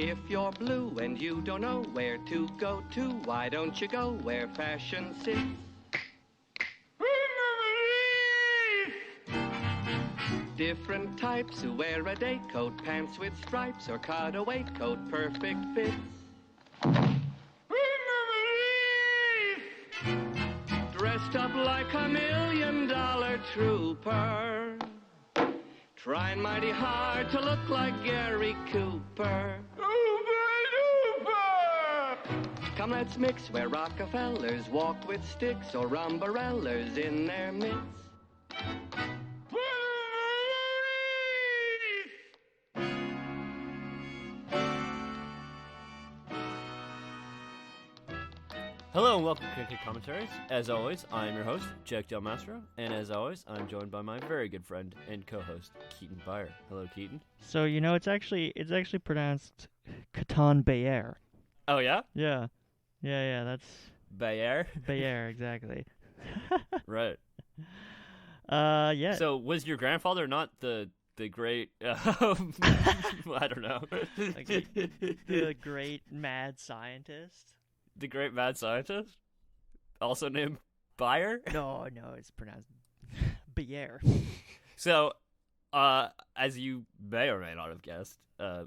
If you're blue and you don't know where to go to, why don't you go where fashion sits? Different types who wear a day coat, pants with stripes, or cutaway coat, perfect fits. Dressed up like $1 million trooper, trying mighty hard to look like Gary Cooper. Come, let's mix where Rockefellers walk with sticks or umbrellas in their midst. Hello and welcome to Cricket Commentaries. As always, I am your host, Jack Del Mastro, and as always, I'm joined by my very good friend and co-host, Keaton Byer. Hello, Keaton. So it's actually pronounced Catan Bayer. Oh yeah? Yeah, that's Bayer. Bayer, exactly. Right. Yeah. So was your grandfather not the great? I don't know. The great mad scientist. The great mad scientist, also named Bayer. No, it's pronounced Bayer. So, as you may or may not have guessed,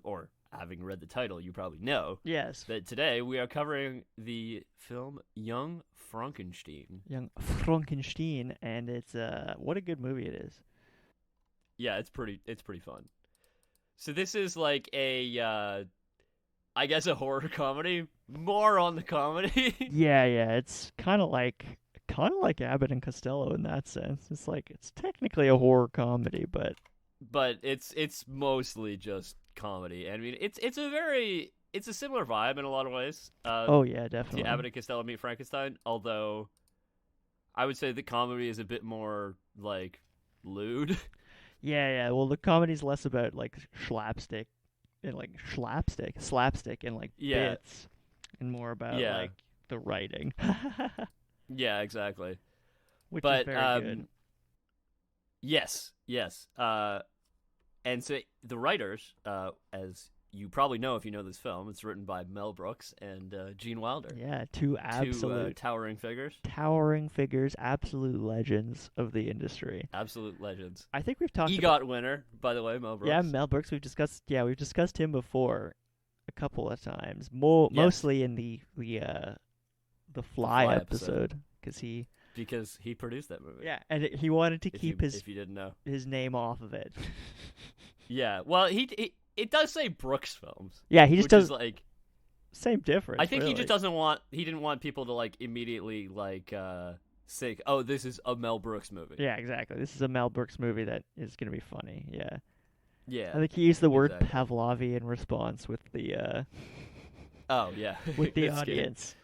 or having read the title, you probably know. Yes. That today we are covering the film Young Frankenstein. Young Frankenstein, and it's what a good movie it is. Yeah, it's pretty fun. So this is like a, I guess a horror comedy, more on the comedy. Yeah, it's kind of like Abbott and Costello in that sense. It's technically a horror comedy, but it's mostly just comedy. I mean, it's a similar vibe in a lot of ways. Oh yeah, definitely. To Abbott and Costello Meet Frankenstein, although I would say the comedy is a bit more like lewd. Yeah. Well, the comedy's less about like slapstick and bits, and more about like the writing. Yeah, exactly. Which is very good. Yes. And so the writers, as you probably know if you know this film, it's written by Mel Brooks and Gene Wilder. Yeah, two towering figures. Towering figures, absolute legends of the industry. Absolute legends. I think we've talked EGOT winner, by the way, Mel Brooks. Yeah, Mel Brooks. We've discussed him before a couple of times. Mostly in the Fly episode because he produced that movie. Yeah, and he wanted to keep if you didn't know, his name off of it. Yeah, well, it does say Brooks Films. Yeah, he just does like same difference. I think really. he just didn't want people to like immediately like say, oh, this is a Mel Brooks movie. Yeah, exactly. This is a Mel Brooks movie that is going to be funny. Yeah. Yeah. I think he used the word Pavlovian response with the oh yeah with the audience.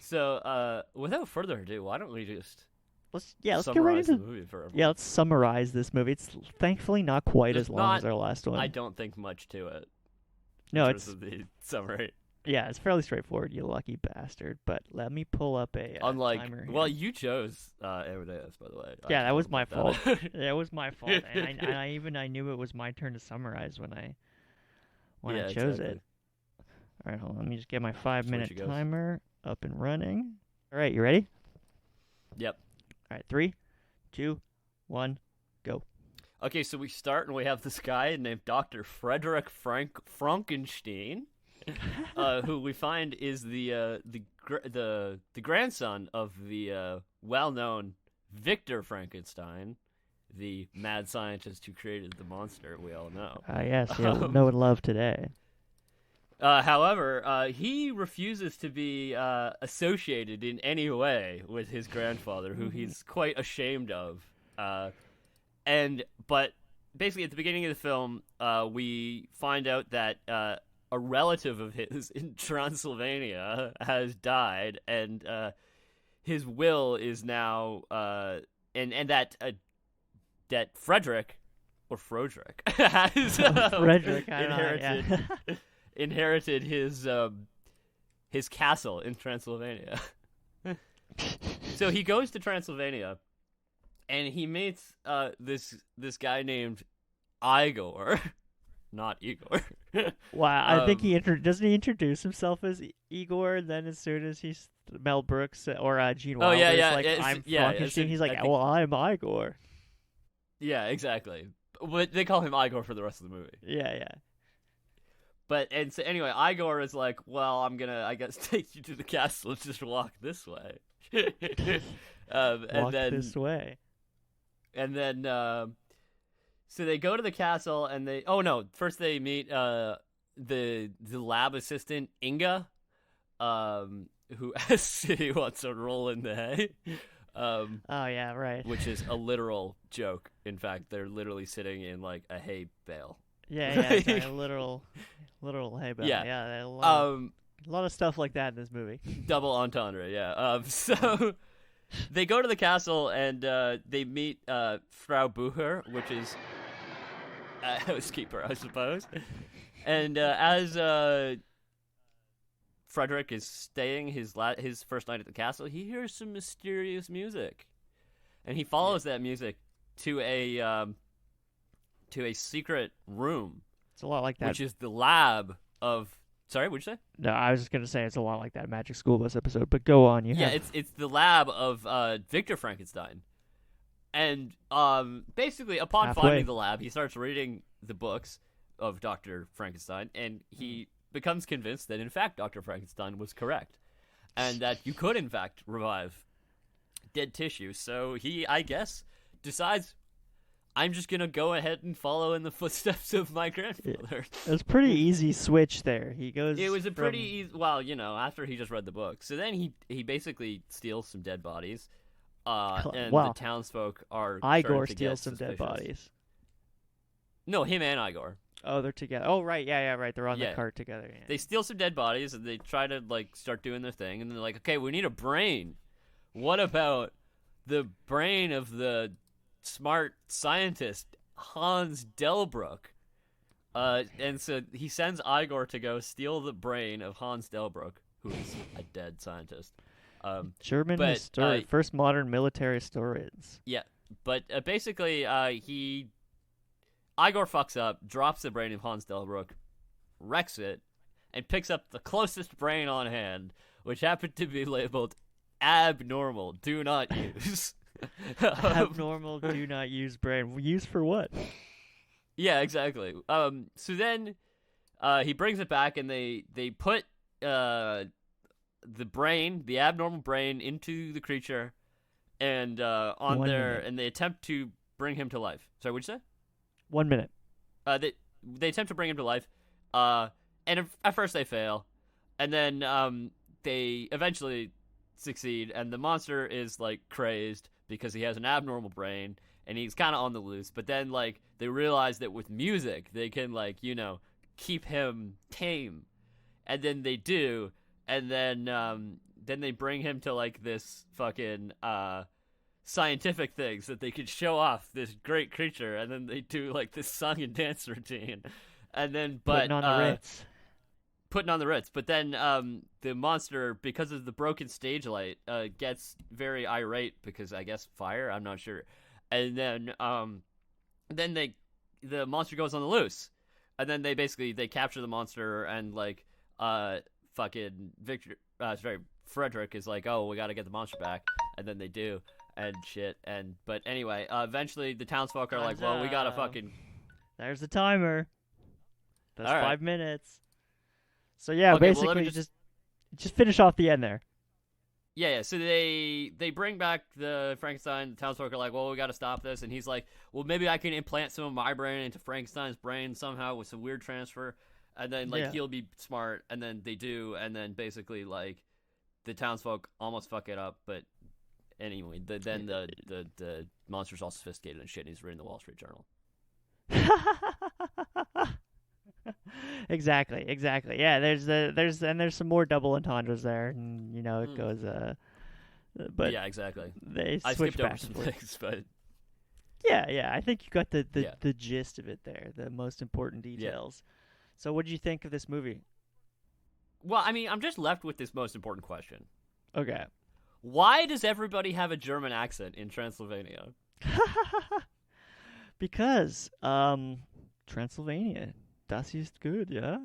So without further ado, why don't we just let's get right into the movie for everyone. Yeah, let's summarize this movie. It's thankfully not quite as long as our last one. I don't think much to it. No, in terms of the summary. Yeah, it's fairly straightforward, you lucky bastard. But let me pull up a timer here. Well, you chose Amadeus, by the way. Yeah, that was my fault. That was my fault, and I knew it was my turn to summarize when I chose it. All right, hold on. Let me just get my 5-minute timer up and running. All right, you ready? Yep. All right, 3, 2, 1, go. Okay, so we start and we have this guy named Dr. Frederick Frankenstein. Who we find is the grandson of the well-known Victor Frankenstein, the mad scientist who created the monster we all know. Yes, know and love today. However, he refuses to be associated in any way with his grandfather, who he's quite ashamed of. But basically, at the beginning of the film, we find out that a relative of his in Transylvania has died, and his will is now, and that Frederick or Froderick has Frederick inherited his castle in Transylvania. So he goes to Transylvania, and he meets this guy named Igor. not Igor. Wow, I think doesn't he introduce himself as Igor? And then as soon as he's Mel Brooks or Gene Wilder, I'm Frankenstein. He's like, well, I'm Igor. Yeah, exactly. But they call him Igor for the rest of the movie. Yeah. And so anyway, Igor is like, well, I'm gonna, I guess, take you to the castle. Just walk this way. This way. And then, so they go to the castle, and first they meet the lab assistant Inga, who asks if he wants to roll in the hay. Oh yeah, right. Which is a literal joke. In fact, they're literally sitting in like a hay bale. Yeah, sorry, a literal hay bale. Yeah, a lot of stuff like that in this movie. Double entendre, yeah. So they go to the castle and they meet Frau Bucher, which is a housekeeper, I suppose. And as Frederick is staying his first night at the castle, he hears some mysterious music, and he follows that music to a secret room. It's a lot like that, which is the lab of. Sorry, what'd you say? No, I was just gonna say it's a lot like that Magic School Bus episode. But go on, it's the lab of Victor Frankenstein, and basically upon finding the lab, he starts reading the books of Dr. Frankenstein, and he becomes convinced that in fact Dr. Frankenstein was correct, and that you could in fact revive dead tissue. So he, I guess, decides, I'm just gonna go ahead and follow in the footsteps of my grandfather. It was a pretty easy switch there. He goes. It was a pretty easy. Well, after he just read the book, so then he basically steals some dead bodies, and the townsfolk are. Igor steals some dead bodies. No, him and Igor. Oh, they're together. Oh, right, yeah, right. They're on the cart together. Yeah. They steal some dead bodies and they try to start doing their thing, and they're like, okay, we need a brain. What about the brain of the smart scientist Hans Delbruck? And so he sends Igor to go steal the brain of Hans Delbruck, who is a dead scientist. German historian, first modern military historians. Yeah, but basically, Igor fucks up, drops the brain of Hans Delbruck, wrecks it, and picks up the closest brain on hand, which happened to be labeled abnormal, do not use. Abnormal, do not use brain. Use for what? Yeah, exactly. So then he brings it back, and they put the brain, the abnormal brain, into the creature, and and they attempt to bring him to life. Sorry, what'd you say? 1 minute. They attempt to bring him to life, and at first they fail, and then they eventually succeed, and the monster is crazed because he has an abnormal brain, and he's kind of on the loose. But then they realize that with music they can keep him tame, and then they do, and then they bring him to this fucking scientific things that they could show off this great creature, and then they do this song and dance routine, and then putting on the Ritz. But then the monster, because of the broken stage light, gets very irate because I guess fire, I'm not sure, and then the monster goes on the loose, and then they capture the monster, and fucking Frederick is oh, we gotta get the monster back, and then they do. And shit, but anyway, eventually the townsfolk are well, we gotta fucking. There's the timer. That's right. 5 minutes. So yeah, basically just finish off the end there. Yeah. So they bring back the Frankenstein. The townsfolk are well, we gotta stop this, and he's well, maybe I can implant some of my brain into Frankenstein's brain somehow with some weird transfer, and then he'll be smart, and then they do, and then basically the townsfolk almost fuck it up, but. Anyway, then the monster's all sophisticated and shit, and he's reading the Wall Street Journal. Exactly. Yeah, there's some more double entendres there, and it goes. But yeah, exactly. They I switch skipped back over some and forth. things, but yeah, I think you got the gist of it there, the most important details. Yeah. So, what did you think of this movie? Well, I mean, I'm just left with this most important question. Okay. Why does everybody have a German accent in Transylvania? Because Transylvania. Das ist good, yeah.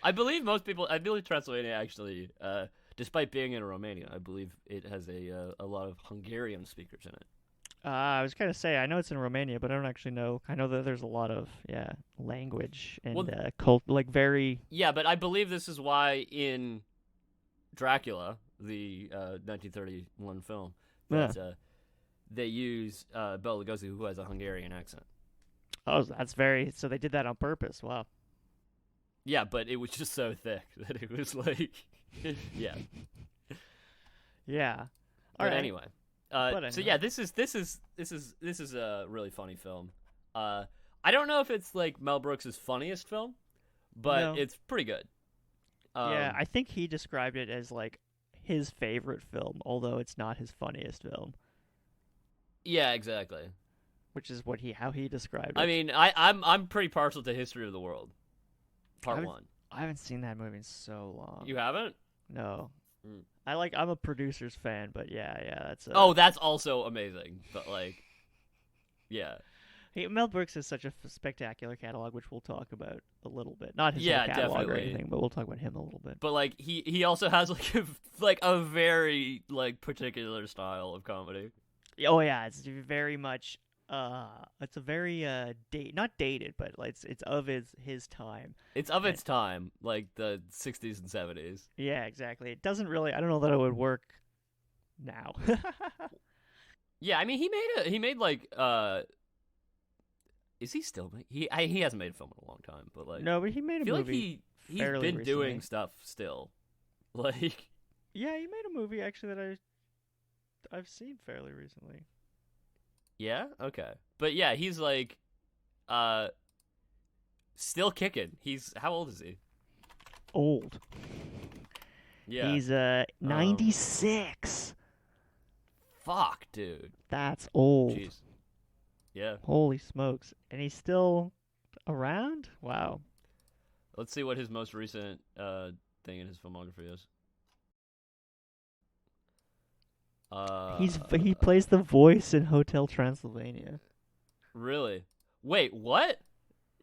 I believe Transylvania actually, despite being in Romania, I believe it has a lot of Hungarian speakers in it. I was going to say, I know it's in Romania, but I don't actually know. I know that there's a lot of, language and cult, like very... Yeah, but I believe this is why in Dracula, the 1931 film, that they use Bela Lugosi, who has a Hungarian accent. Oh, that's very... So they did that on purpose. Wow. Yeah, but it was just so thick that it was like... yeah. Yeah. But anyway... so yeah, this is a really funny film. I don't know if it's like Mel Brooks' funniest film, but it's pretty good. Yeah, I think he described it as like his favorite film, although it's not his funniest film. Yeah, exactly. Which is how he described it. I mean, I'm pretty partial to History of the World, Part 1. I haven't seen that movie in so long. You haven't? No. I'm a producer's fan, but that's. That's also amazing. But like, yeah. Mel Brooks has such a spectacular catalog, which we'll talk about a little bit. Not his catalog definitely. or anything, but we'll talk about him a little bit. But like, he also has like a very like particular style of comedy. Oh yeah, it's very much. It's a very not dated, but like it's of his time. It's of its time, like the 60s and 70s. Yeah, exactly. It doesn't really. I don't know that it would work now. Yeah, I mean, he made like is he still he hasn't made a film in a long time, but like no, but he made a movie. I feel like he's been recently. doing stuff still. Like yeah, he made a movie actually that I've seen fairly recently. Yeah? Okay. But yeah, he's like still kicking. How old is he? Old. Yeah. He's 96. Fuck, dude. That's old. Jeez. Yeah. Holy smokes. And he's still around? Wow. Let's see what his most recent thing in his filmography is. He plays the voice in Hotel Transylvania. Really? Wait, what?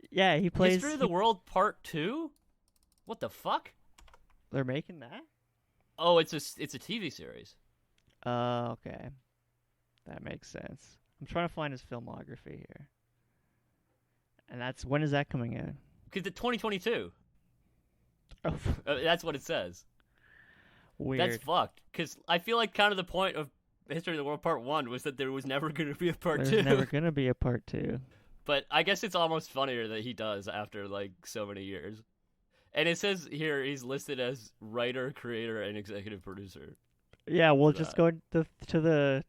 Yeah, he plays History of the World Part 2? What the fuck? They're making that? Oh, it's a TV series. Okay. That makes sense. I'm trying to find his filmography here. And when is that coming out? Because it's 2022. Oh. That's what it says. Weird. That's fucked. Because I feel like kind of the point of History of the World Part 1 was that there was never going to be a Part 2. There's never going to be a Part 2. But I guess it's almost funnier that he does after, like, so many years. And it says here he's listed as writer, creator, and executive producer. Yeah, we'll just go to the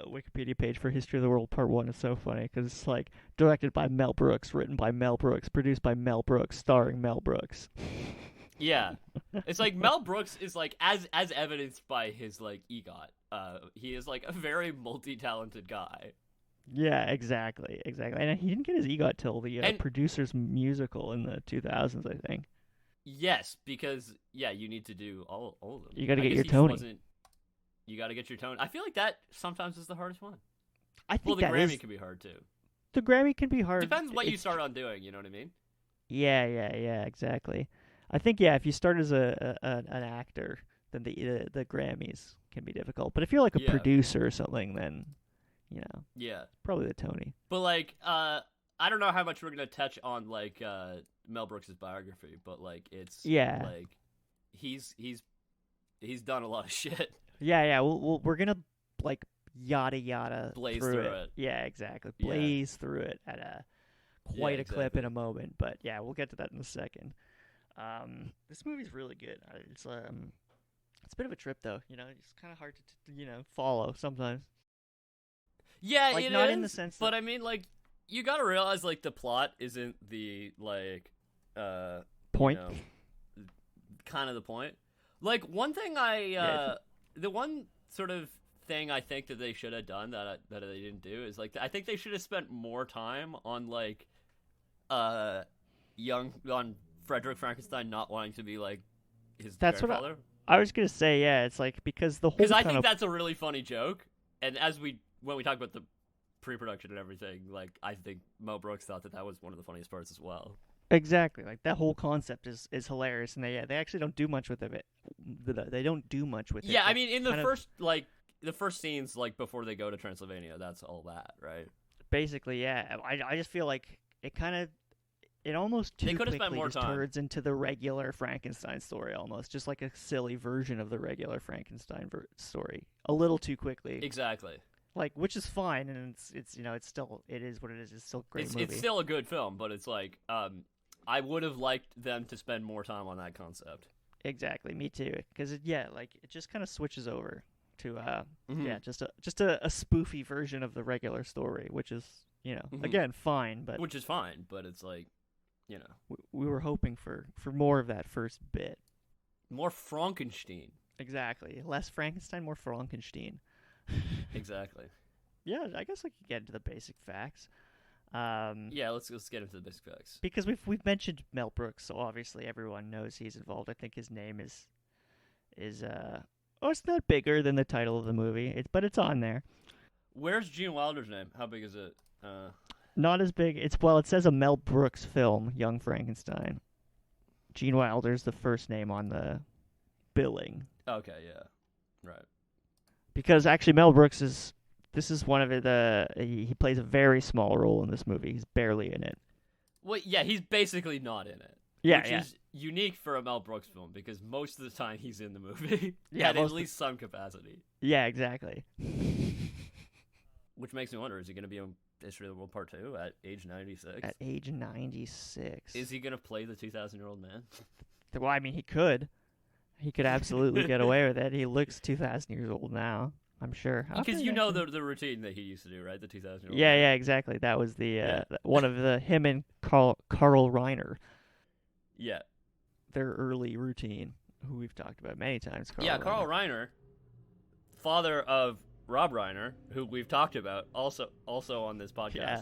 Wikipedia page for History of the World Part 1. It's so funny because it's like directed by Mel Brooks, written by Mel Brooks, produced by Mel Brooks, starring Mel Brooks. Yeah. It's like Mel Brooks is like as evidenced by his like EGOT. He is like a very multi-talented guy. Yeah, exactly. And he didn't get his EGOT till the producer's musical in the 2000s, I think. Yes, because you need to do all of them. You got to get your Tony. You got to get your tone. I feel like that sometimes is the hardest one. I think the Grammy can be hard too. The Grammy can be hard. Depends what you start on doing. You know what I mean? Yeah, exactly. I think if you start as an actor, then the Grammys can be difficult. But if you're like a producer or something, then probably the Tony. But like, I don't know how much we're gonna touch on like Mel Brooks' biography, but like it's like he's done a lot of shit. Yeah. We're gonna like yada blaze through it. Yeah, exactly. Blaze through it at quite a clip in a moment. But yeah, we'll get to that in a second. This movie's really good. It's a bit of a trip though. It's kind of hard to follow sometimes. Yeah, like, it not is, in the sense but I mean, like, you gotta realize, like, the plot isn't the, like, point. Kind of the point. Like, one thing the one sort of thing I think that they should have done that they didn't do is, like, I think they should have spent more time on, like, on Frederick Frankenstein not wanting to be, like, his grandfather. What I was gonna say, it's like, because the whole Because I think that's a really funny joke, and when we talk about the pre-production and everything, like, I think Mel Brooks thought that was one of the funniest parts as well. Exactly. Like, that whole concept is hilarious, and they actually don't do much with it. They don't do much with it. Yeah, I mean, in the first scenes, like, before they go to Transylvania, that's all that, right? Basically, yeah. I just feel like it almost too quickly just turns into the regular Frankenstein story, almost. Just like a silly version of the regular Frankenstein story. A little too quickly. Exactly. Like, which is fine, and it's it is what it is. It's still a great movie. It's still a good film, but it's like, I would have liked them to spend more time on that concept. Exactly, me too. Because it just kind of switches over to just a spoofy version of the regular story, which is again fine, but which is fine, but it's like, we were hoping for more of that first bit, more Frankenstein. Exactly, less Frankenstein, more Frankenstein. Exactly. Yeah, I guess I could get into the basic facts. Yeah, let's get into the basic facts. Because we've mentioned Mel Brooks, so obviously everyone knows he's involved. I think his name is it's not bigger than the title of the movie, but it's on there. Where's Gene Wilder's name? How big is it? Not as big. It says a Mel Brooks film, Young Frankenstein. Gene Wilder's the first name on the billing. Okay, yeah, right. Because actually, Mel Brooks this is one of he plays a very small role in this movie. He's barely in it. Well, yeah, he's basically not in it. Yeah, which is unique for a Mel Brooks film because most of the time he's in the movie. Yeah, at least some capacity. Yeah, exactly. Which makes me wonder: is he going to be in History of the World Part 2 at age 96? At age 96, is he going to play the 2,000-year-old man? Well, I mean, he could. He could absolutely get away with it. He looks 2,000 years old now, I'm sure. Because the routine that he used to do, right? The 2,000-year-old. Yeah, yeah, exactly. That was one of him and Carl Reiner. Yeah. Their early routine, who we've talked about many times. Carl Reiner, father of Rob Reiner, who we've talked about also on this podcast. Yeah.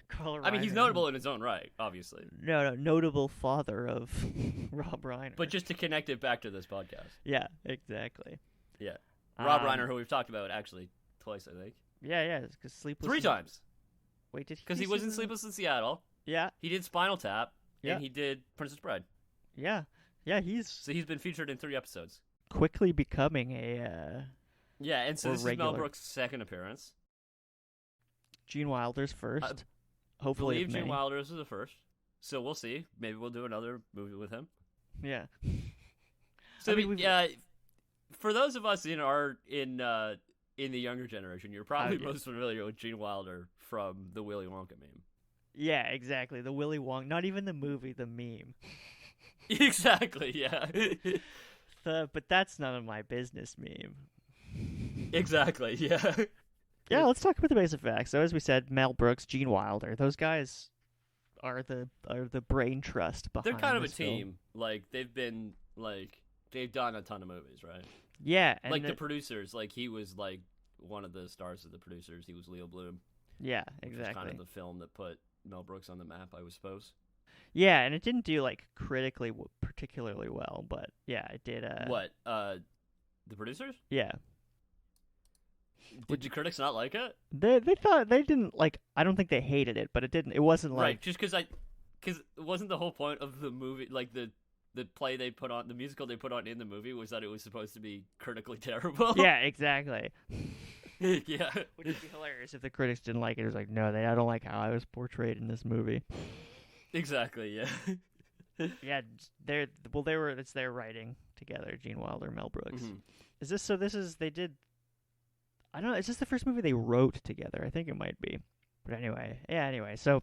Carl Reiner. I mean, he's notable in his own right, obviously. No, notable father of Rob Reiner. But just to connect it back to this podcast. Yeah, exactly. Yeah. Rob Reiner, who we've talked about actually twice, I think. Yeah, because Sleepless... 3 times. Wait, did he... Because he was in Sleepless in Seattle. Yeah. He did Spinal Tap. Yeah. And he did Princess Bride. Yeah. Yeah, So he's been featured in 3 episodes. Quickly becoming a... Yeah, and so this is Mel Brooks' second appearance. Gene Wilder's first. Hopefully, I believe Gene Wilder's is the first. So we'll see. Maybe we'll do another movie with him. Yeah. So for those of us in the younger generation, you're probably most familiar with Gene Wilder from the Willy Wonka meme. Yeah, exactly. The Willy Wonka, not even the movie, the meme. Exactly. Yeah. But that's none of my business meme. Exactly. Yeah. Yeah, let's talk about the basic facts. So as we said, Mel Brooks, Gene Wilder, those guys are the brain trust behind. They're kind of a film. team. Like they've done a ton of movies, right? Yeah, and like the producers. Like he was like one of the stars of the producers. He was Leo Bloom. Yeah, exactly. Which was kind of the film that put Mel Brooks on the map, I would suppose. Yeah, and it didn't do like critically particularly well, but yeah, it did. What? The producers? Yeah. Did the critics not like it? They thought they didn't like. I don't think they hated it, but it didn't. It wasn't like right. Just because it wasn't the whole point of the movie, like the play they put on, the musical they put on in the movie was that it was supposed to be critically terrible. Yeah, exactly. Yeah, which would be hilarious if the critics didn't like it. It was like, no, I don't like how I was portrayed in this movie. Exactly. Yeah. Yeah, it's their writing together, Gene Wilder, Mel Brooks. Mm-hmm. They did. I don't know. Is this the first movie they wrote together? I think it might be. But anyway, so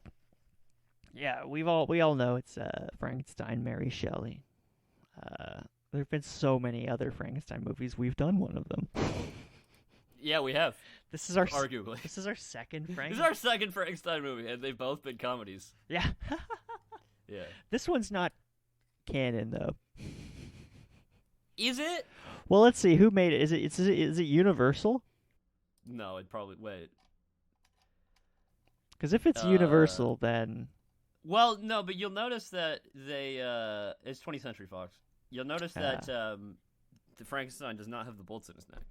yeah, we all know it's Frankenstein, Mary Shelley. There have been so many other Frankenstein movies. We've done one of them. Yeah, we have. This is our arguably. This is our second Frankenstein. This is our second Frankenstein movie, and they've both been comedies. Yeah. Yeah. This one's not canon though. Is it? Well, let's see. Who made it? Is it Universal? No, it probably wait. Because if it's Universal, then well, no. But you'll notice that it's 20th Century Fox. You'll notice that the Frankenstein does not have the bolts in his neck.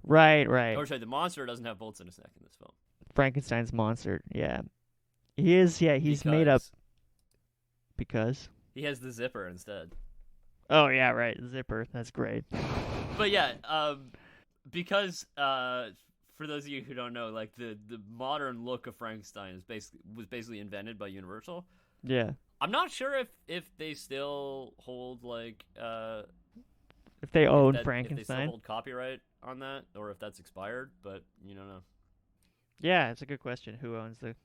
Right. Or sorry, the monster doesn't have bolts in his neck in this film. Frankenstein's monster. Yeah, he is. Yeah, he's made up because he has the zipper instead. Oh yeah, right, zipper. That's great. But yeah, because for those of you who don't know, like the modern look of Frankenstein was basically invented by Universal. Yeah. I'm not sure if they still hold like if they own If Frankenstein. they still hold copyright on that, or if that's expired, but you don't know. Yeah, it's a good question. Who owns the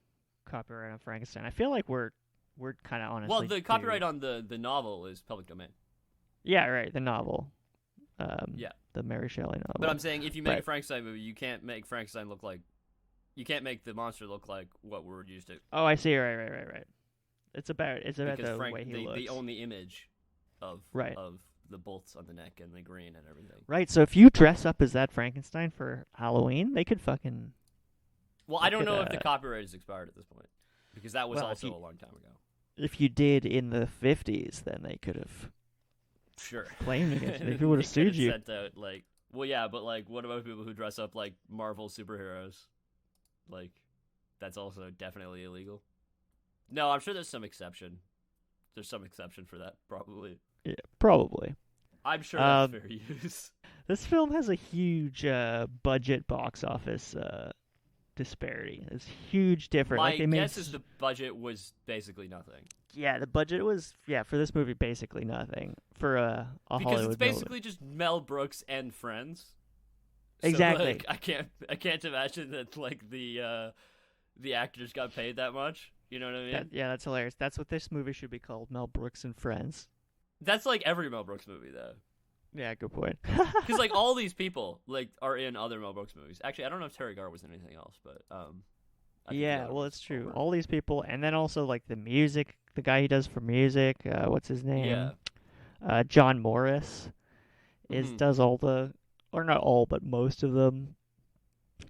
copyright on Frankenstein? I feel like we're kind of honestly. Well, the copyright on the novel is public domain. Yeah, right. The novel. Yeah. The Mary Shelley novel. But I'm saying if you make a Frankenstein movie, you can't make Frankenstein look like, you can't make the monster look like what we're used to. Oh, I see. Right. It's about because the way he looks. They own the image of the bolts on the neck and the green and everything. Right. So if you dress up as that Frankenstein for Halloween, they could fucking. Well, I don't know if the copyright is expired at this point, because that was a long time ago. If you did in the 50s, then they could have. Sure. Claimed against you. They would have sued you. Sent out, like, well, yeah, but like, what about people who dress up like Marvel superheroes? Like, that's also definitely illegal. No, I'm sure there's some exception. There's some exception for that, probably. Yeah, probably. I'm sure that's fair use. This film has a huge budget box office disparity. It's huge difference. My guess is the budget was basically nothing. Yeah, the budget was for this movie basically nothing for a because Hollywood it's basically movie. just Mel Brooks and friends. Exactly. So, like, I can't imagine that like the actors got paid that much. You know what I mean? That's hilarious. That's what this movie should be called: Mel Brooks and Friends. That's like every Mel Brooks movie, though. Yeah, good point. Because like all these people like are in other Mel Brooks movies. Actually, I don't know if Terry Garr was in anything else, but yeah, well, it's true. All these people, and then also like the music, the guy he does for music. What's his name? Yeah. John Morris does all the, or not all, but most of them.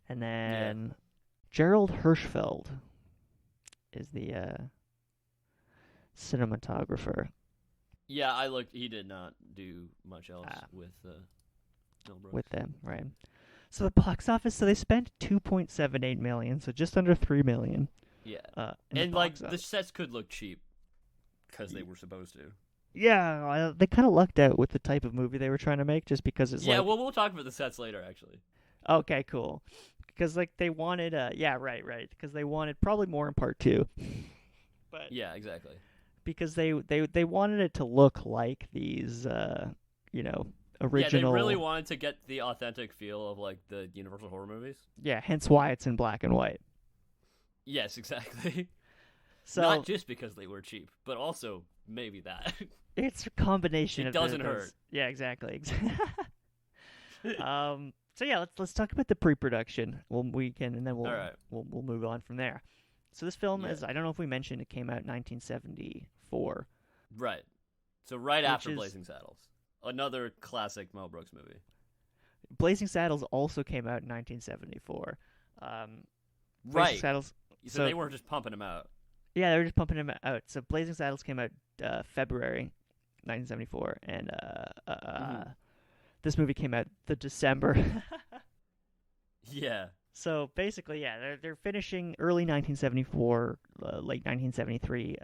And then Gerald Hirschfeld is the cinematographer. Yeah, I looked. He did not do much else with Mel Brooks. With them, right? So the box office. So they spent $2.78 million, so just under $3 million. Yeah, and like the sets could look cheap because they were supposed to. Yeah, they kind of lucked out with the type of movie they were trying to make, just because it's well, we'll talk about the sets later, actually. Okay, cool. Because like they wanted, right. Because they wanted probably more in part 2. But yeah, exactly. Because they wanted it to look like these, original. Yeah, they really wanted to get the authentic feel of like the Universal horror movies. Yeah, hence why it's in black and white. Yes, exactly. So not just because they were cheap, but also maybe that. It's a combination. It doesn't hurt. Yeah, exactly. So yeah, let's talk about the pre-production. We can, and then we'll move on from there. So this film is, I don't know if we mentioned, it came out in 1974. Right. So right after Blazing Saddles. Another classic Mel Brooks movie. Blazing Saddles also came out in 1974. Right. Saddles. So they weren't just pumping them out. Yeah, they were just pumping them out. So Blazing Saddles came out February 1974, and this movie came out the December. Yeah. So basically, they're finishing early 1974, late 1973.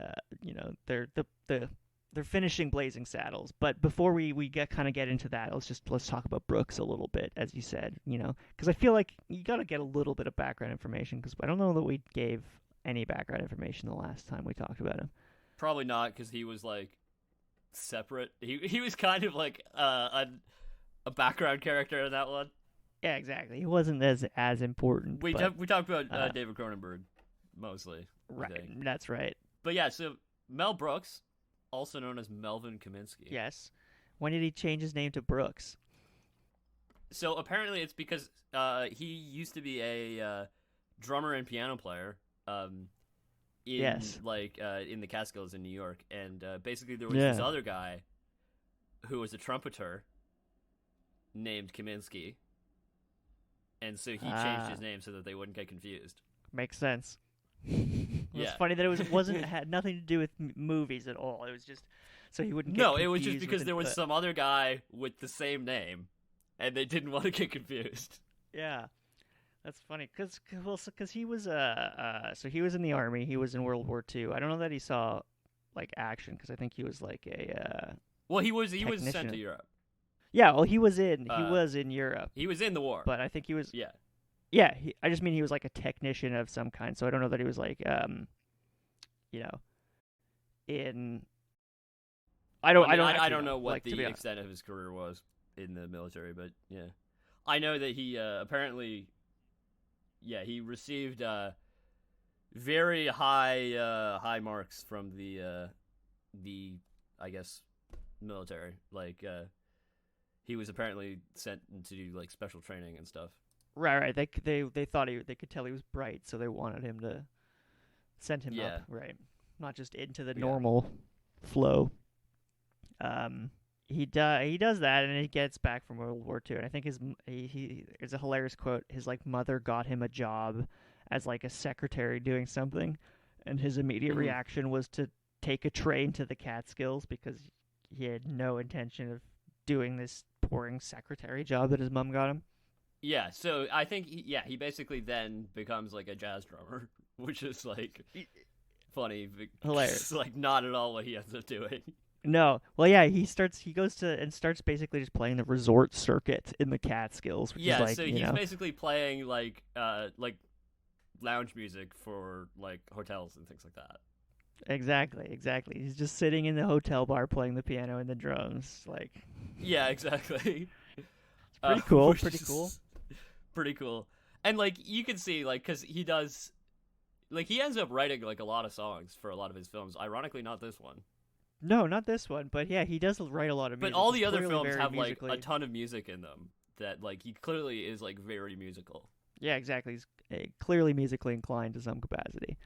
They're finishing Blazing Saddles. But before we get into that, let's talk about Brooks a little bit, as you said, because I feel like you got to get a little bit of background information, because I don't know that we gave any background information the last time we talked about him. Probably not, because he was like separate. He was kind of like a background character in that one. Yeah, exactly. He wasn't as important. We talked about David Cronenberg mostly. Right, that's right. But yeah, so Mel Brooks, also known as Melvin Kaminsky. Yes. When did he change his name to Brooks? So apparently it's because he used to be a drummer and piano player. In the Catskills in New York, and basically there was this other guy who was a trumpeter named Kaminsky, and so he changed his name so that they wouldn't get confused. Makes sense. It's funny that it had nothing to do with movies at all. It was just so he wouldn't get confused. No, it was just because there was some other guy with the same name, and they didn't want to get confused. Yeah. That's funny, cause he was so he was in the army. He was in World War II. I don't know that he saw like action, because I think he was like a well, he was sent to Europe. Yeah, well, he was in Europe. He was in the war, but I think he was yeah. I just mean he was like a technician of some kind. So I don't know that he was like in. I don't know what like, the extent of his career was in the military, but yeah, I know that he apparently. Yeah, he received very high marks from the I guess military. Like he was apparently sent to do like special training and stuff. Right. They thought they could tell he was bright, so they wanted him to send him up. Right, not just into the normal flow. He does that, and he gets back from World War II. And I think there's a hilarious quote. His like mother got him a job as like a secretary doing something, and his immediate reaction was to take a train to the Catskills because he had no intention of doing this boring secretary job that his mom got him. Yeah, so I think he basically then becomes like a jazz drummer, which is like funny, hilarious. Like not at all what he ends up doing. No. Well, yeah, he starts basically just playing the resort circuit in the Catskills. Which is like, so he's basically playing like lounge music for like hotels and things like that. Exactly. He's just sitting in the hotel bar playing the piano and the drums, like. Yeah, exactly. It's pretty cool. Pretty cool. And like you can see, like, because he does, like, he ends up writing like a lot of songs for a lot of his films. Ironically, not this one. No, not this one, but yeah, he does write a lot of music. But all the other films have like a ton of music in them that like he clearly is like very musical. Yeah, exactly. He's clearly musically inclined to some capacity.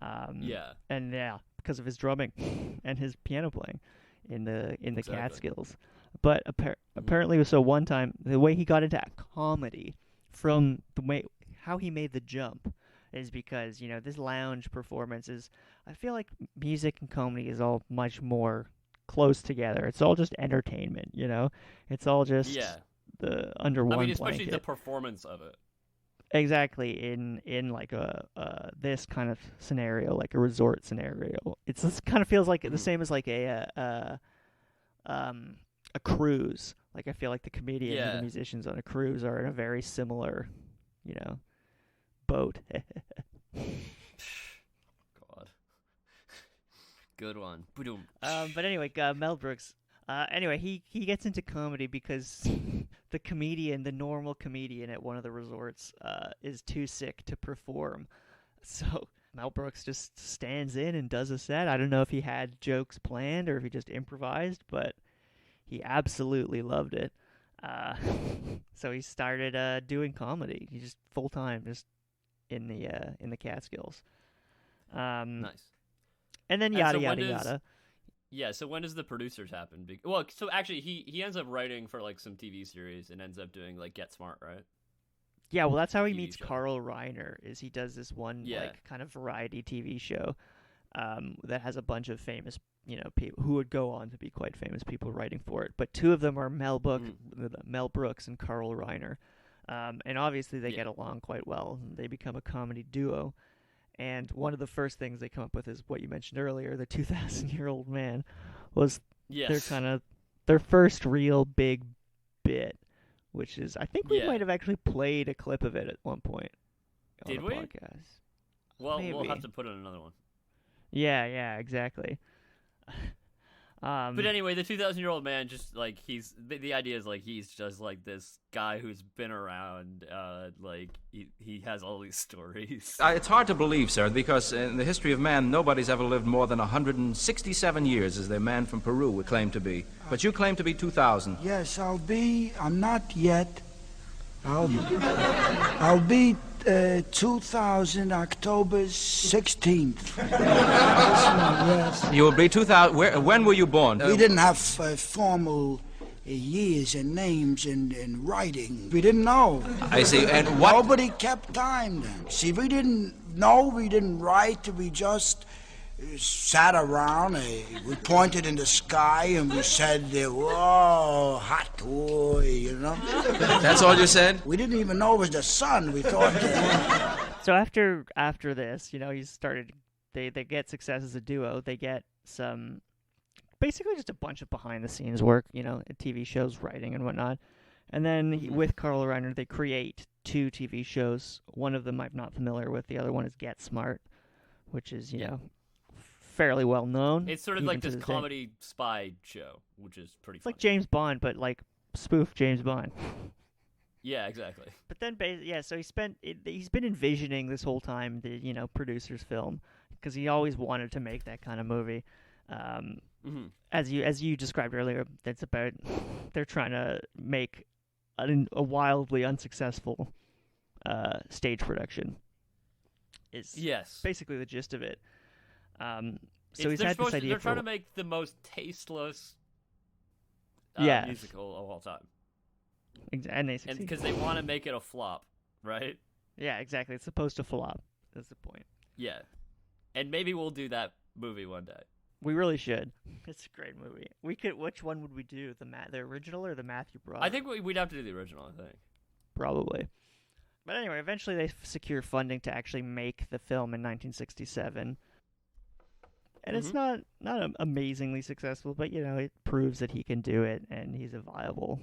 And because of his drumming and his piano playing in the Catskills. But apparently, so one time the way he got into comedy from the way how he made the jump is because, this lounge performance is, I feel like music and comedy is all much more close together. It's all just entertainment, It's all just the under one especially blanket. The performance of it. Exactly, in like this kind of scenario, like a resort scenario. It kind of feels like the same as like a cruise. Like I feel like the comedians and the musicians on a cruise are in a very similar, boat. God. Good one. But anyway, Mel Brooks. Anyway, he gets into comedy because the normal comedian at one of the resorts, is too sick to perform. So Mel Brooks just stands in and does a set. I don't know if he had jokes planned or if he just improvised, but he absolutely loved it. So he started doing comedy. He just full time, just in the Catskills. Nice. And then yada. Yeah, so when does the producers happen? Well, so actually, he ends up writing for like some TV series and ends up doing like Get Smart, right? Yeah, well, that's how he meets Carl Reiner. Is he does this one like kind of variety TV show that has a bunch of famous people who would go on to be quite famous people writing for it. But two of them are Mel Brooks and Carl Reiner, and obviously they get along quite well. They become a comedy duo. And one of the first things they come up with is what you mentioned earlier, the 2,000-year-old man, was their first real big bit, which is, I think we might have actually played a clip of it at one point. Did we? Podcast. Well, we'll have to put in another one. Yeah, exactly. But anyway, the 2,000-year-old man, just like the idea is like he's just like this guy who's been around, like he has all these stories. It's hard to believe, sir, because in the history of man, nobody's ever lived more than 167 years, as the man from Peru would claim to be. But you claim to be 2,000. Yes, I'm not yet. I'll be 2000 October 16th. Yes. You will be 2000. When were you born? We didn't have formal years and names in writing. We didn't know. I see. And what? Nobody kept time then. See, we didn't know. We didn't write. We just sat around, we pointed in the sky and we said, whoa, hot boy, you know? That's all you said? We didn't even know it was the sun. We thought... So after this, he's started, they get success as a duo. They get some, basically just a bunch of behind-the-scenes work, TV shows, writing and whatnot. And then with Carl Reiner, they create 2 TV shows. One of them I'm not familiar with. The other one is Get Smart, which is, fairly well known. It's sort of like this comedy spy show, which is pretty funny. It's like James Bond, but like spoof James Bond. Yeah, exactly. But then, so he's been envisioning this whole time the producer's film, because he always wanted to make that kind of movie. As you described earlier, that's about they're trying to make a wildly unsuccessful stage production. Is basically the gist of it. So he's had this idea. They're trying to make the most tasteless musical of all time. And they succeed. And because they want to make it a flop, right? Yeah, exactly. It's supposed to flop. That's the point. Yeah. And maybe we'll do that movie one day. We really should. It's a great movie. We could. Which one would we do? The original or the Matthew Broderick? I think we'd have to do the original, I think. Probably. But anyway, eventually they secure funding to actually make the film in 1967. And it's not amazingly successful, but, it proves that he can do it, and he's a viable,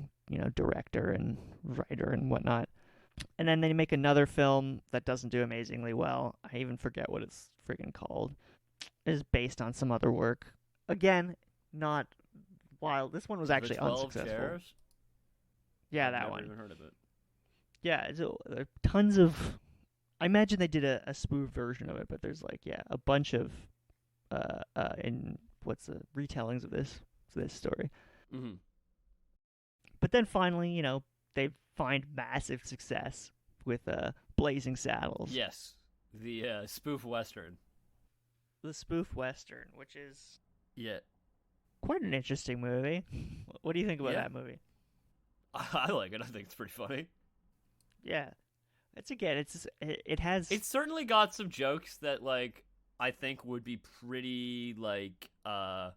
director and writer and whatnot. And then they make another film that doesn't do amazingly well. I even forget what it's freaking called. It is based on some other work. Again, not wild. This one was actually unsuccessful. Chairs? Yeah, I've one. never even heard of it. Yeah, tons of... I imagine they did a spoof version of it, but there's a bunch of retellings of this story. Mm-hmm. But then finally, they find massive success with Blazing Saddles. Yes, the spoof western. The spoof western, which is quite an interesting movie. What do you think about that movie? I like it. I think it's pretty funny. Yeah, it has. It's certainly got some jokes that I think would be pretty hard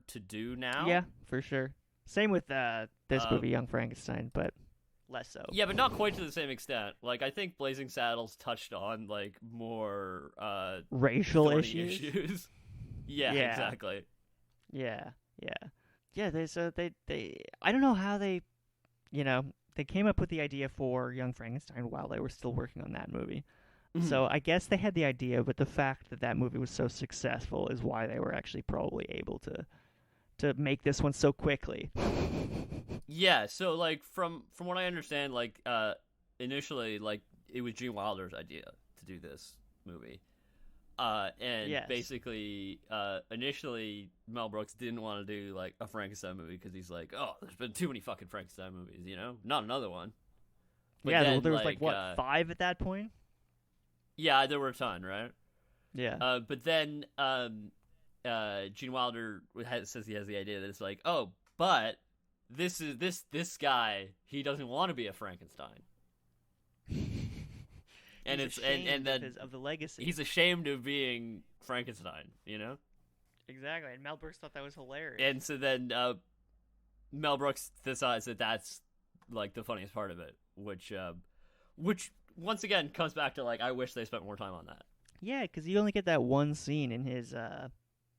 to do now. Yeah, for sure. Same with this movie, Young Frankenstein, but less so. Yeah, but not quite to the same extent. I think Blazing Saddles touched on more racial issues. Yeah, exactly. Yeah. They I don't know how they came up with the idea for Young Frankenstein while they were still working on that movie. So I guess they had the idea, but the fact that movie was so successful is why they were actually probably able to make this one so quickly. Yeah, so from what I understand, initially it was Gene Wilder's idea to do this movie. Basically initially Mel Brooks didn't want to do a Frankenstein movie because he's there's been too many fucking Frankenstein movies, not another one. But then, there was 5 at that point? Yeah, there were a ton, right? Yeah. But then Gene Wilder says he has the idea that it's but this guy, he doesn't want to be a Frankenstein. And he's of the legacy. He's ashamed of being Frankenstein, Exactly, and Mel Brooks thought that was hilarious. And so then Mel Brooks decides that that's the funniest part of it, which once again comes back to I wish they spent more time on that. Yeah, because you only get that one scene in his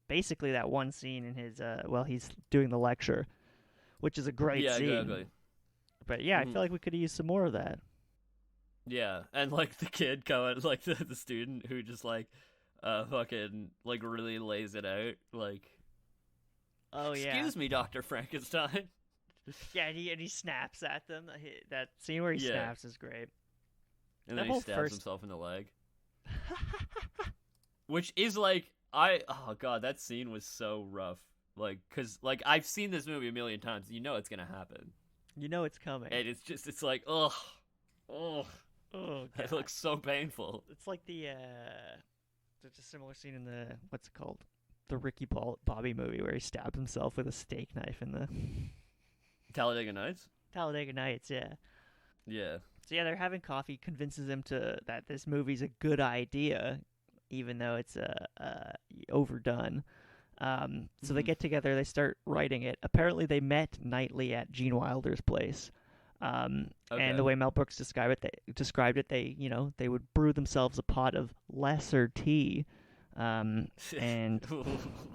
basically that one scene in his he's doing the lecture, which is a great scene. Yeah, exactly. But I feel like we could have used some more of that. Yeah, and the kid coming, the student who just fucking really lays it out, oh yeah, excuse me, Dr. Frankenstein. Yeah, and he snaps at them. That scene where he snaps is great. And then he stabs himself in the leg. Which is oh god, that scene was so rough. Cause I've seen this movie a million times. You know it's gonna happen. You know it's coming. And it's ugh. Oh, it looks so painful. It's there's a similar scene in the, what's it called? The Ricky Bobby movie where he stabs himself with a steak knife in the... Talladega Nights? Talladega Nights, yeah. Yeah. So they're having coffee, convinces him that this movie's a good idea, even though it's overdone. So they get together, they start writing it. Apparently, they met nightly at Gene Wilder's place. And the way Mel Brooks described it, they would brew themselves a pot of lesser tea. And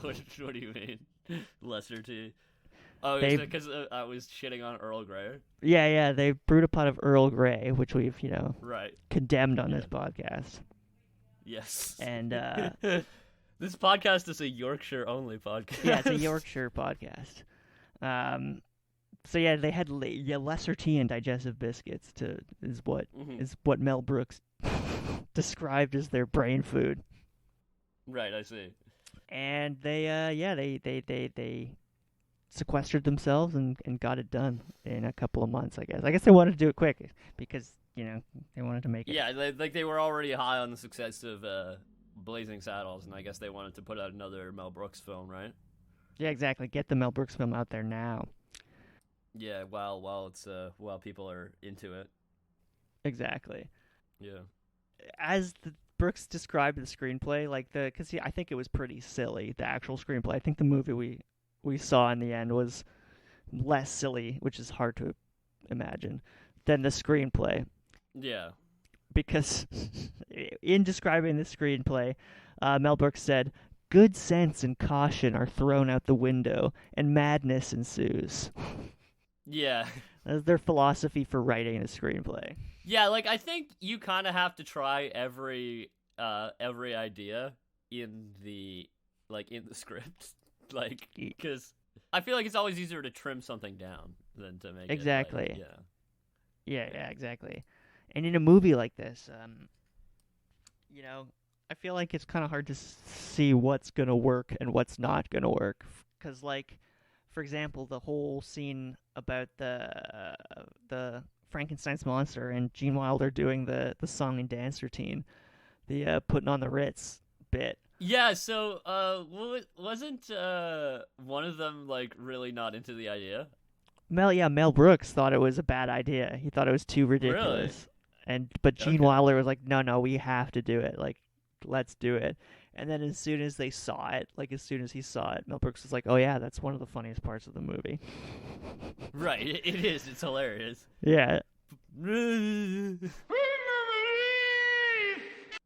what do you mean, lesser tea? Oh, because I was shitting on Earl Grey. Yeah, they brewed a pot of Earl Grey, which we've condemned on this podcast. Yes, and this podcast is a Yorkshire only podcast. Yeah, it's a Yorkshire podcast. So yeah, they had lesser tea and digestive biscuits. Is what Mel Brooks described as their brain food. Right, I see. And they sequestered themselves and got it done in a couple of months. I guess they wanted to do it quick because they wanted to make it. Yeah, they were already high on the success of Blazing Saddles, and I guess they wanted to put out another Mel Brooks film, right? Yeah, exactly. Get the Mel Brooks film out there now. Yeah, while people are into it. Exactly. Yeah. As Brooks described the screenplay, because I think it was pretty silly, the actual screenplay. I think the movie we saw in the end was less silly, which is hard to imagine, than the screenplay. Yeah. Because in describing the screenplay, Mel Brooks said, "Good sense and caution are thrown out the window, and madness ensues." Yeah. That's their philosophy for writing a screenplay. Yeah, I think you kind of have to try every idea in the script, because I feel like it's always easier to trim something down than to make exactly. it. Yeah, exactly. And in a movie like this, I feel like it's kind of hard to see what's gonna work and what's not gonna work, because for example, the whole scene about the Frankenstein's monster and Gene Wilder doing the song and dance routine, the putting on the Ritz bit. Yeah, so wasn't one of them really not into the idea? Mel Brooks thought it was a bad idea. He thought it was too ridiculous. Really? But Gene Wilder was like, no, we have to do it. Let's do it. And then as soon as he saw it, Mel Brooks was like, oh yeah, that's one of the funniest parts of the movie. Right, it is. It's hilarious. Yeah.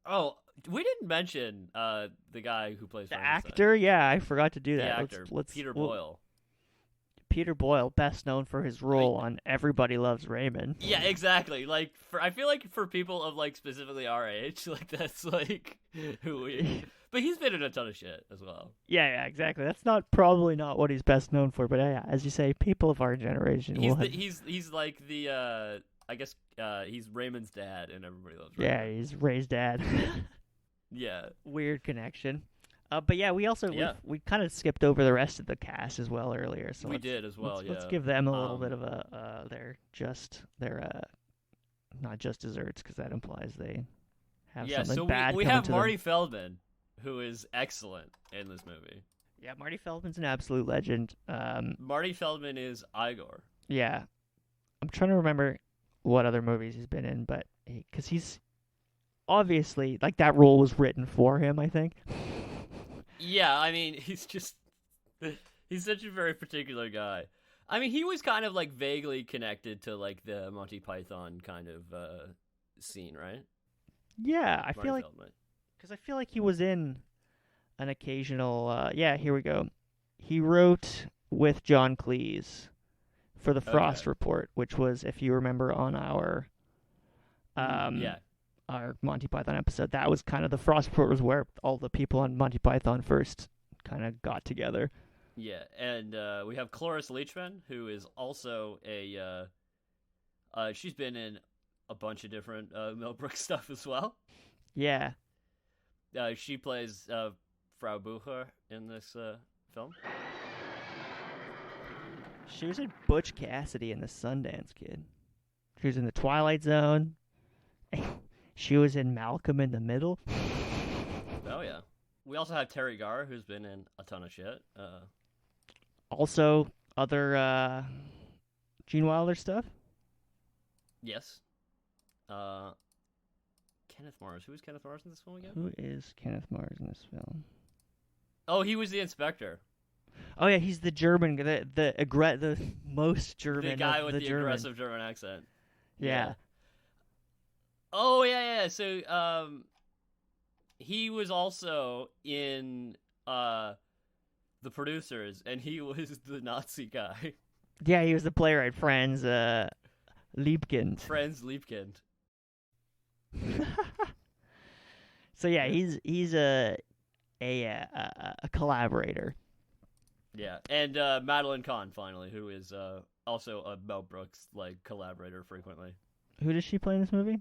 Oh, we didn't mention the guy who plays the actor. Yeah, I forgot to do that. The actor, Peter Boyle. Peter Boyle, best known for his role on Everybody Loves Raymond. Yeah, exactly. I feel like for people of specifically our age, that's who we. But he's been in a ton of shit as well. Yeah, exactly. That's probably not what he's best known for, but yeah, as you say, people of our generation. He's like the I guess he's Raymond's dad in Everybody Loves Raymond. Yeah, he's Ray's dad. Yeah. Weird connection. But yeah, we also we kind of skipped over the rest of the cast as well earlier. So we did as well. Let's give them a little bit of their not just desserts, because that implies they have something bad. We have Marty Feldman, who is excellent in this movie. Yeah, Marty Feldman's an absolute legend. Marty Feldman is Igor. Yeah, I'm trying to remember what other movies he's been in, but because he's obviously that role was written for him, I think. Yeah, I mean, he's such a very particular guy. I mean, he was kind of vaguely connected to the Monty Python kind of scene, right? Yeah, I feel like he was in an occasional. Here we go. He wrote with John Cleese for the Frost Report, which was, if you remember, on our our Monty Python episode. That was kind of the Frost Report, was where all the people on Monty Python first kind of got together. Yeah, and we have Cloris Leachman, who is also she's been in a bunch of different Mel Brooks stuff as well. Yeah. She plays Frau Bucher in this film. She was in Butch Cassidy and the Sundance Kid. She was in The Twilight Zone. She was in Malcolm in the Middle. Oh, yeah. We also have Terry Garr, who's been in a ton of shit. Also, other Gene Wilder stuff? Yes. Kenneth Mars. Who is Kenneth Mars in this film again? Who is Kenneth Mars in this film? Oh, he was the inspector. Oh yeah, he's the German, the most German. The guy of with the German. aggressive German accent. Yeah. Oh yeah. So he was also in The Producers, and he was the Nazi guy. Yeah, he was the playwright Franz Liebkind. Franz Liebkind. So yeah, he's a collaborator. Yeah, and Madeline Kahn finally, who is also a Mel Brooks collaborator frequently. Who does she play in this movie?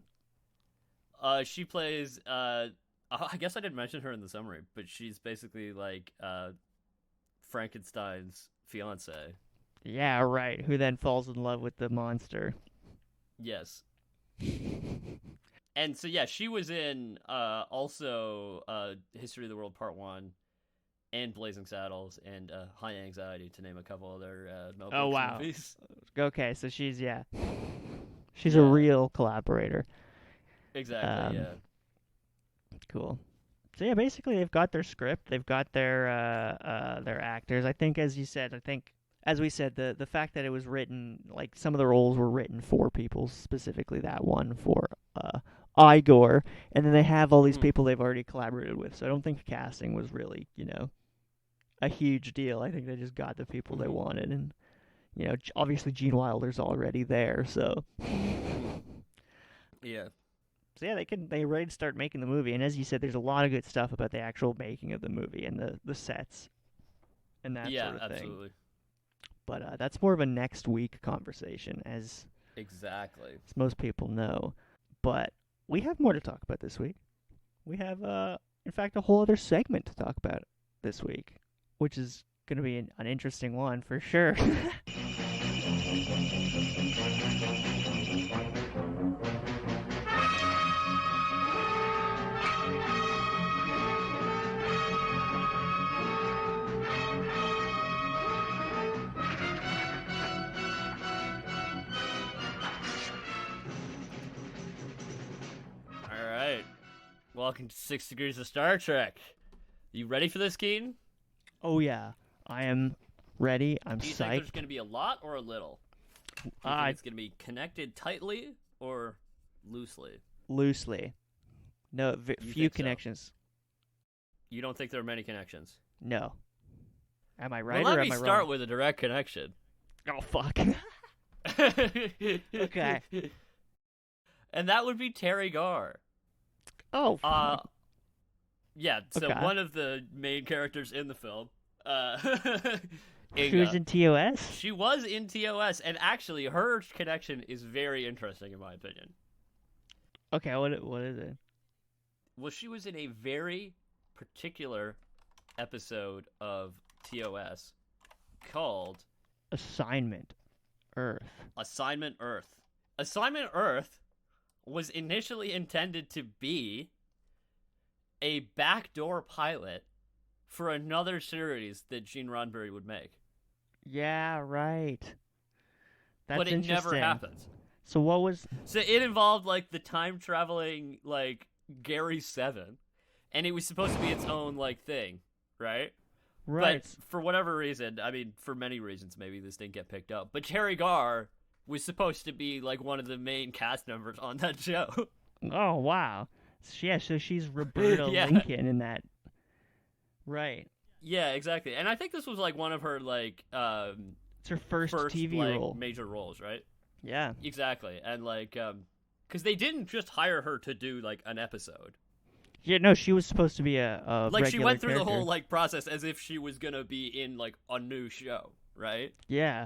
She plays. I guess I didn't mention her in the summary, but she's basically Frankenstein's fiance. Yeah, right. Who then falls in love with the monster? Yes. And so yeah, she was in also History of the World Part 1 and Blazing Saddles and High Anxiety, to name a couple other Mel Brooks movies. Okay, so she's a real collaborator. Exactly. Yeah. Cool. So yeah, basically they've got their script, they've got their actors. I think, as we said, the fact that it was written, some of the roles were written for people, specifically that one for Igor, and then they have all these people they've already collaborated with. So I don't think casting was really, a huge deal. I think they just got the people they wanted, and obviously Gene Wilder's already there, so yeah. So yeah, they're ready to start making the movie, and as you said, there's a lot of good stuff about the actual making of the movie and the sets and that sort of thing. Yeah, absolutely. But that's more of a next week conversation, as most people know. But we have more to talk about this week. We have, in fact, a whole other segment to talk about this week, which is going to be an interesting one for sure. Welcome to 6 Degrees of Star Trek. You ready for this, Keaton? Oh, yeah. I am ready. I'm psyched. Do you think there's going to be a lot or a little? Do you think it's going to be connected tightly or loosely? Loosely. No, few connections. So? You don't think there are many connections? No. Am I right or am I wrong? Let me start with a direct connection. Oh, fuck. Okay. And that would be Terry Garr. Oh, yeah, so one of the main characters in the film, she was in TOS? She was in TOS, and actually her connection is very interesting in my opinion. Okay, what is it? Well, she was in a very particular episode of TOS called Assignment Earth. Assignment Earth. Assignment Earth was initially intended to be a backdoor pilot for another series that Gene Roddenberry would make. Yeah, right. That's but it never happened. So what was... So it involved, the time-traveling, Gary 7, and it was supposed to be its own, thing, right? Right. But for whatever reason, I mean, for many reasons, maybe this didn't get picked up, but Terry Garr was supposed to be, one of the main cast members on that show. Oh, wow. Yeah, so she's Roberta Lincoln in that. Right. Yeah, exactly. And I think this was, one of her, it's her first TV role. Major roles, right? Yeah. Exactly. And, because they didn't just hire her to do, an episode. Yeah, no, she was supposed to be a she went through character. the whole, process as if she was gonna be in, a new show, right? Yeah.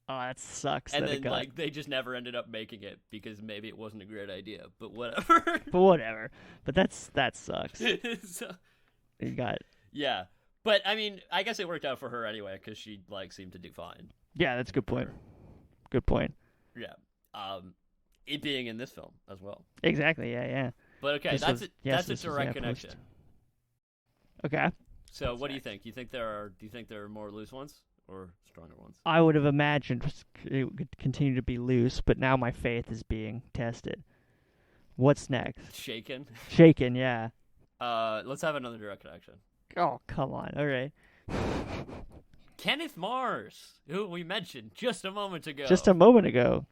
Oh, that sucks. And then, they just never ended up making it because maybe it wasn't a great idea. But whatever. But that sucks. So, you got it. Yeah. But, I mean, I guess it worked out for her anyway because she, seemed to do fine. Yeah, that's a good point. Good point. Yeah. It being in this film as well. Exactly, yeah. But, okay, that's a direct connection. Okay. So, what do you think? Do you think there are more loose ones? Or stronger ones? I would have imagined it would continue to be loose, but now my faith is being tested. What's next? Shaken. Shaken, yeah. Let's have another direct connection. Oh, come on. All right. Kenneth Mars, who we mentioned just a moment ago. Just a moment ago.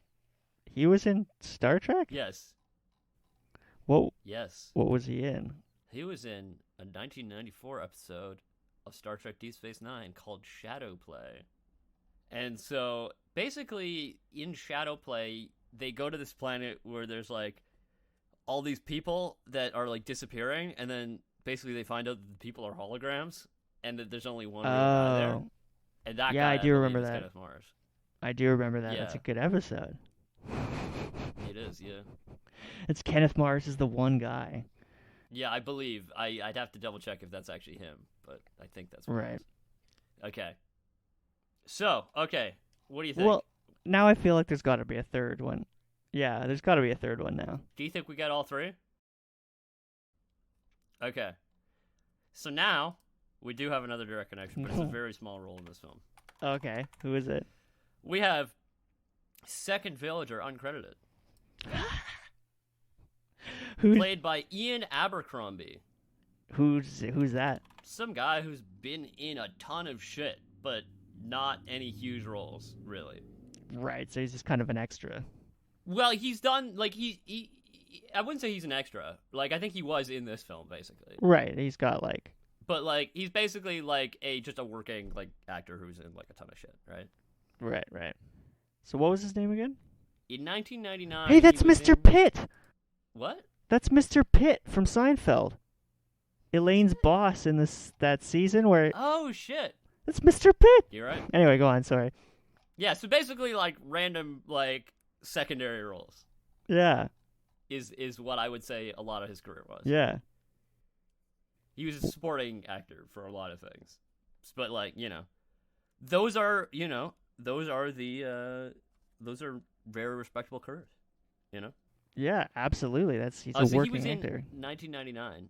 He was in Star Trek? Yes. Yes. What was he in? He was in a 1994 episode of Star Trek Deep Space Nine called Shadow Play. And so, basically, in Shadow Play, they go to this planet where there's, like, all these people that are, like, disappearing, and then basically they find out that the people are holograms, and that there's only one real guy there. And that guy, I do remember that. Kenneth Mars. I do remember that. Yeah. That's a good episode. It is, yeah. It's Kenneth Mars is the one guy. Yeah, I believe. I'd have to double check if that's actually him, but I think that's what right. It is. Okay. So, okay. What do you think? Well, now I feel like there's got to be a third one. Yeah, there's got to be a third one now. Do you think we got all three? Okay. So now, we do have another direct connection, but it's a very small role in this film. Okay, who is it? We have second villager uncredited. Played by Ian Abercrombie. Who's that? Some guy who's been in a ton of shit, but not any huge roles, really. Right, so he's just kind of an extra. Well, he's done, like, he I wouldn't say he's an extra. Like, I think he was in this film, basically. Right, he's got, like... But, like, he's basically, like, just a working, like, actor who's in, like, a ton of shit, right? Right. So what was his name again? In 1999... Hey, that's Mr. Pitt! What? That's Mr. Pitt from Seinfeld. Elaine's boss in that season where... Oh, shit! That's Mr. Pitt! You're right. Anyway, go on, sorry. Yeah, so basically, like, random, like, secondary roles. Yeah. Is what I would say a lot of his career was. Yeah. He was a supporting actor for a lot of things. But, like, you know, those are very respectable careers, you know? Yeah, absolutely. He's a working he was actor. In 1999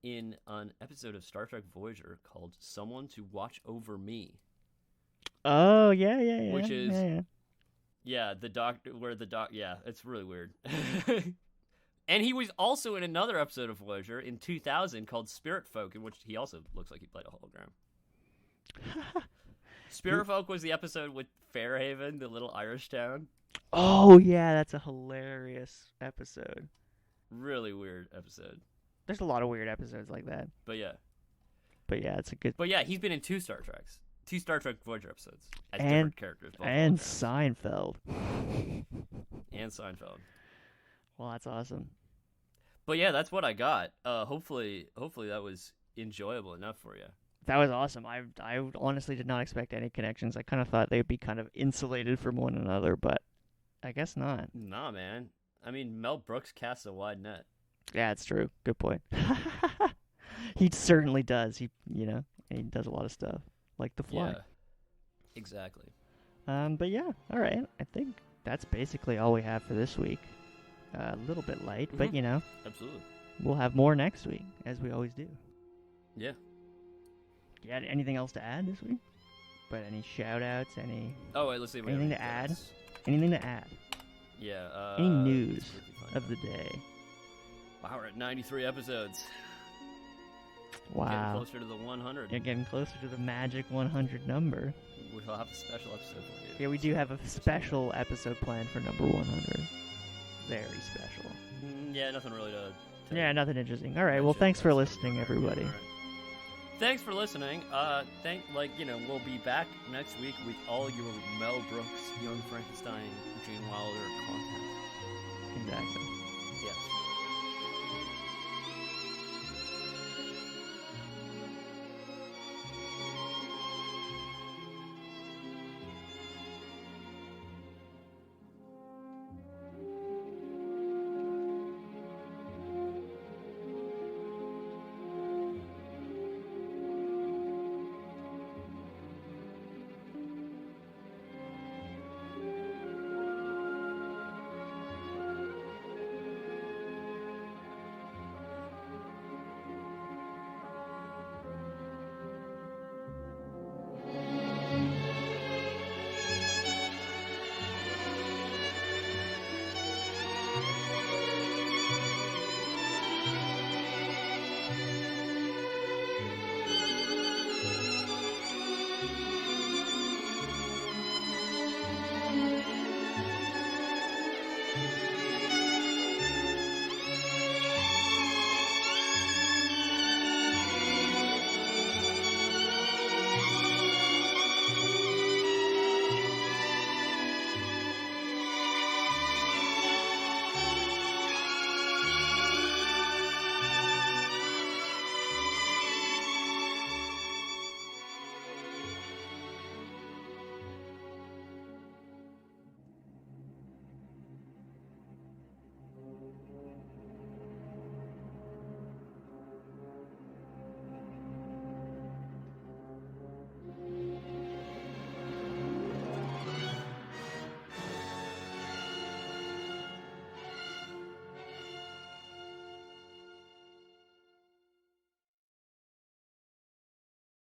in an episode of Star Trek Voyager called Someone to Watch Over Me. Oh, yeah. Which is... Yeah, the doctor, yeah, it's really weird. And he was also in another episode of Voyager in 2000 called Spirit Folk, in which he also looks like he played a hologram. Spirit Folk was the episode with Fairhaven, the little Irish town. Oh, yeah, that's a hilarious episode. Really weird episode. There's a lot of weird episodes like that. But yeah, it's a good... But yeah, he's been in two Star Treks. Two Star Trek Voyager episodes. As and different characters. And Seinfeld. And Seinfeld. Well, that's awesome. But yeah, that's what I got. Hopefully that was enjoyable enough for you. That was awesome. I honestly did not expect any connections. I kind of thought they'd be kind of insulated from one another, but I guess not. Nah, man. I mean, Mel Brooks casts a wide net. Yeah, it's true. Good point. He certainly does. He does a lot of stuff, like The Fly. Yeah, exactly. But yeah, all right. I think that's basically all we have for this week. A little bit light, but absolutely. We'll have more next week, as we always do. Yeah. You had anything else to add this week? But any shout-outs, Oh, wait, let's see. Anything to add? Anything to add? Yeah. Any news of the day? Wow, we're at 93 episodes. Wow. Getting closer to the 100. You're getting closer to the magic 100 number. We'll have a special episode for you. Yeah, we do have a special episode planned for number 100. Very special. Yeah, nothing really to yeah, nothing interesting. All right, well, thanks for listening, everybody. Right. Thanks for listening. We'll be back next week with all your Mel Brooks, Young Frankenstein, Gene Wilder content. Exactly.